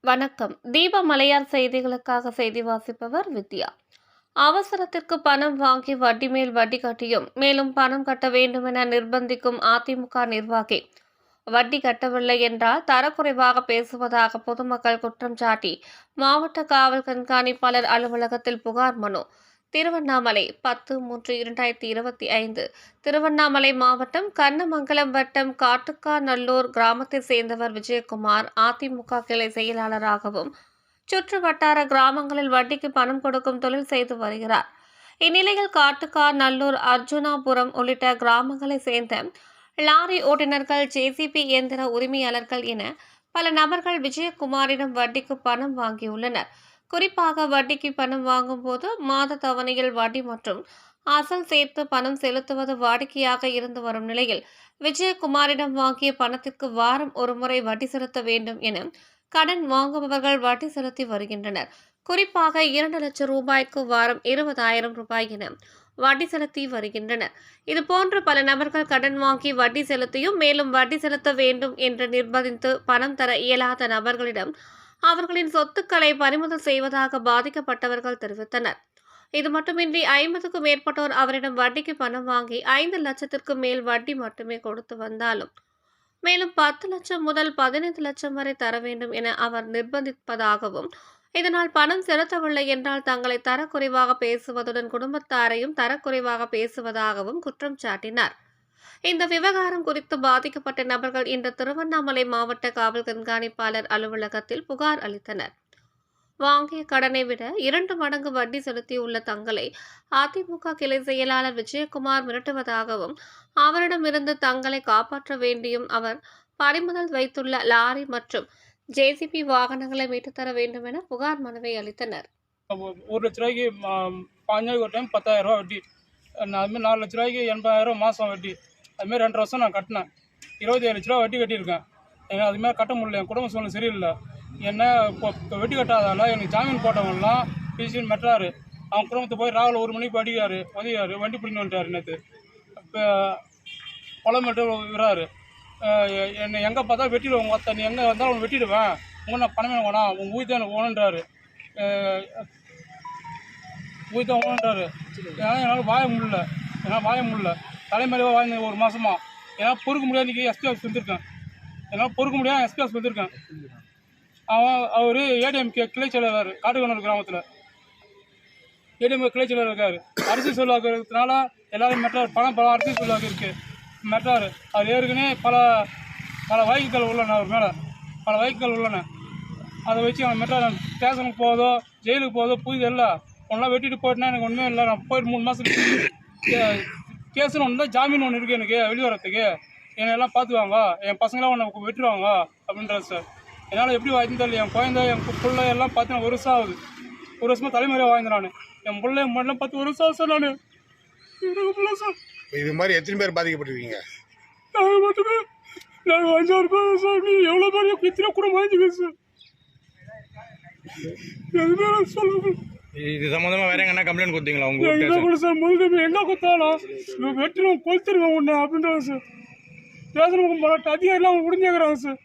வணக்கம். தீப மலையார் செய்திகளுக்காக செய்தி வாசிப்பவர் வித்யா. அவசரத்திற்கு பணம் வாங்கி வட்டி மேல் வட்டி கட்டியும் மேலும் பணம் கட்ட வேண்டுமென நிர்பந்திக்கும் அதிமுக நிர்வாகி வட்டி கட்டவில்லை என்றால் தரக்குறைவாக பேசுவதாக பொதுமக்கள் குற்றம் சாட்டி மாவட்ட காவல் கண்காணிப்பாளர் அலுவலகத்தில் புகார் மனு. திருவண்ணாமலை 10/3/2025 திருவண்ணாமலை மாவட்டம் கண்ணமங்கலம் வட்டம் காட்டுக்காநல்லூர் கிராமத்தைச் சேர்ந்தவர் விஜயகுமார் அதிமுக கிளை செயலாளராகவும் சுற்று வட்டார கிராமங்களில் வட்டிக்கு பணம் கொடுக்கும் தொழில் செய்து வருகிறார். இந்நிலையில் காட்டுக்காநல்லூர், அர்ஜுனாபுரம் உள்ளிட்ட கிராமங்களைச் சேர்ந்த லாரி ஓட்டுநர்கள், ஜேசிபி இயந்திர உரிமையாளர்கள் என பல நபர்கள் விஜயகுமாரிடம் வட்டிக்கு பணம் வாங்கியுள்ளனர். குறிப்பாக வட்டிக்கு பணம் வாங்கும் போது மாத தவணையில் வட்டி மற்றும் அசல் சேர்த்து பணம் செலுத்துவது வாடிக்கையாக இருந்து வரும் நிலையில் விஜயகுமாரிடம் வாங்கிய பணத்திற்கு வாரம் ஒருமுறை வட்டி செலுத்த வேண்டும் என கடன் வாங்குபவர்கள் வட்டி செலுத்தி வருகின்றனர். குறிப்பாக 2 லட்சம் ரூபாய்க்கு வாரம் 20,000 ரூபாய் என வட்டி செலுத்தி வருகின்றனர். இதுபோன்று பல நபர்கள் கடன் வாங்கி வட்டி செலுத்தியும் மேலும் வட்டி செலுத்த வேண்டும் என்று நிர்பந்தித்து பணம் தர இயலாத நபர்களிடம் அவர்களின் சொத்துக்களை பறிமுதல் செய்வதாக பாதிக்கப்பட்டவர்கள் தெரிவித்தனர். இது மட்டுமின்றி 50க்கும் மேற்பட்டோர் அவரிடம் வட்டிக்கு பணம் வாங்கி 5 லட்சத்திற்கு மேல் வட்டி மட்டுமே கொடுத்து வந்தாலும் மேலும் 10 லட்சம் முதல் 15 லட்சம் வரை தர வேண்டும் என அவர் நிர்பந்திப்பதாகவும், இதனால் பணம் செலுத்தவில்லை என்றால் தங்களை தரக்குறைவாக பேசுவதுடன் குடும்பத்தாரையும் தரக்குறைவாக பேசுவதாகவும் குற்றம் சாட்டினார். இந்த விவகாரம் குறித்து பாதிக்கப்பட்ட நபர்கள் இன்று திருவண்ணாமலை மாவட்ட காவல் கண்காணிப்பாளர் அலுவலகத்தில் புகார் அளித்தனர். வாங்கிய கடனை விட 2 மடங்கு வட்டி செலுத்தியுள்ள தங்களை அதிமுக கிளை செயலாளர் விஜயகுமார் மிரட்டுவதாகவும், அவரிடமிருந்து தங்களை காப்பாற்ற வேண்டியும் அவர் பறிமுதல் வைத்துள்ள லாரி மற்றும் ஜேசிபி வாகனங்களை மீட்டுத் தர வேண்டும் என புகார் மனுவை அளித்தனர். 1 லட்ச ரூபாய்க்கு 5 ஒரு டைம் 10,000 ரூபா வட்டி, அதுமாதிரி 4 லட்ச ரூபாய்க்கு 80,000 மாதம் வட்டி, அதுமாதிரி 2 வருஷம் நான் கட்டினேன். 27 லட்ச ரூபா வட்டி கட்டியிருக்கேன். எனக்கு அதுமாதிரி கட்ட முடியல, என் குடும்ப சூழ்நிலை சரியில்லை. என்ன இப்போ வட்டி கட்டாதால எனக்கு ஜாமீன் போட்டவங்கலாம் பிசின்னு மெட்டுறாரு. அவன் குடும்பத்தை போய் ராவில் 1 மணிக்கு அடிக்கிறாரு, உதவியாரு, வண்டி பிடின்னு வந்துட்டார். நேற்று இப்போ குளம் மட்டும் விடுறாரு. என்னை எங்கே பார்த்தா வெட்டிடுவேன், நீ எங்கே வந்தாலும் அவனை வெட்டிடுவேன், உங்க நான் பணமே வேணாம், உங்கள் ஊதி தான் எனக்கு ஓணுன்றாரு. ஊதி தான் ஓணுன்றாரு. என்னால் வாய முடியல, தலைமறைவாக வாழ்ந்த 1 மாதமா என்னால் பொறுக்க முடியாது. இன்றைக்கி எஸ்பி ஆஃபீஸ் வந்திருக்கேன், என்னால் பொறுக்க முடியாது. எஸ்பி ஆஃபீஸ் வந்திருக்கேன். அவர் ஏடிஎம்கே கிளை செயலாளர், காட்டுக்காநல்லூர் கிராமத்தில் ஏடிஎம்கே கிளை செயலாளர் இருக்கார். அரசியல் செல்வாக்கு இருக்கிறதுனால எல்லாரும் மெட்றாரு. பணம் அரசியல் செல்வாக்கு இருக்குது, மெட்றாரு. அவர் ஏற்கனவே பல வழக்குகள் உள்ளன, அவர் மேலே பல வழக்குகள் உள்ளன. அதை வச்சு அவன் மெட்றாரு. ஸ்டேஷனுக்கு போதோ ஜெயிலுக்கு போதோ புரியுது இல்லை. ஒன்றா வெட்டிட்டு போயிட்டுனா எனக்கு ஒன்றுமே இல்லை. நான் போயிட்டு 3 மாதத்துக்கு கேஸுன்னு ஒன்று தான், ஜாமீன் ஒன்று இருக்குது எனக்கு வெளியே வரத்துக்கு. என்னை எல்லாம் பார்த்துக்குவாங்க, என் பசங்களாம் ஒன்று வெட்டுருவாங்க அப்படின்றாரு சார். என்னால் எப்படி வாய்ந்து தெரியல. என் குழந்தை, என் பிள்ளை எல்லாம் பார்த்து 1 வருஷம் ஆகுது. 1 வருஷமாக தலைமுறையாக வாழ்ந்தேன் நான். என் பிள்ளை என் மண்ணெலாம் பார்த்து 1 வருஷம் ஆகுது சார். நான் சார் இது மாதிரி எத்தனை பேர் பாதிக்கப்பட்டிருக்கீங்க? நான் மட்டுமே நான் 5,000 பேர் சார். நீ எவ்வளோ பேர் எத்தனை கூட வாங்கிக்க சார். எதுவுமே சொல்லுங்கள். இது சம்மந்தமாக வேற எங்கன்னா கம்ப்ளைண்ட் கொடுத்தீங்களா? உங்க கூட சார் முதல்ல எங்கே கொடுத்தாலும் வெட்டிடும் கொளுத்துருவேன் உன்னை அப்படின்றாங்க சார். பேசணும் அதிகாரிலாம் அவங்க முடிஞ்சுக்கிறாங்க சார்.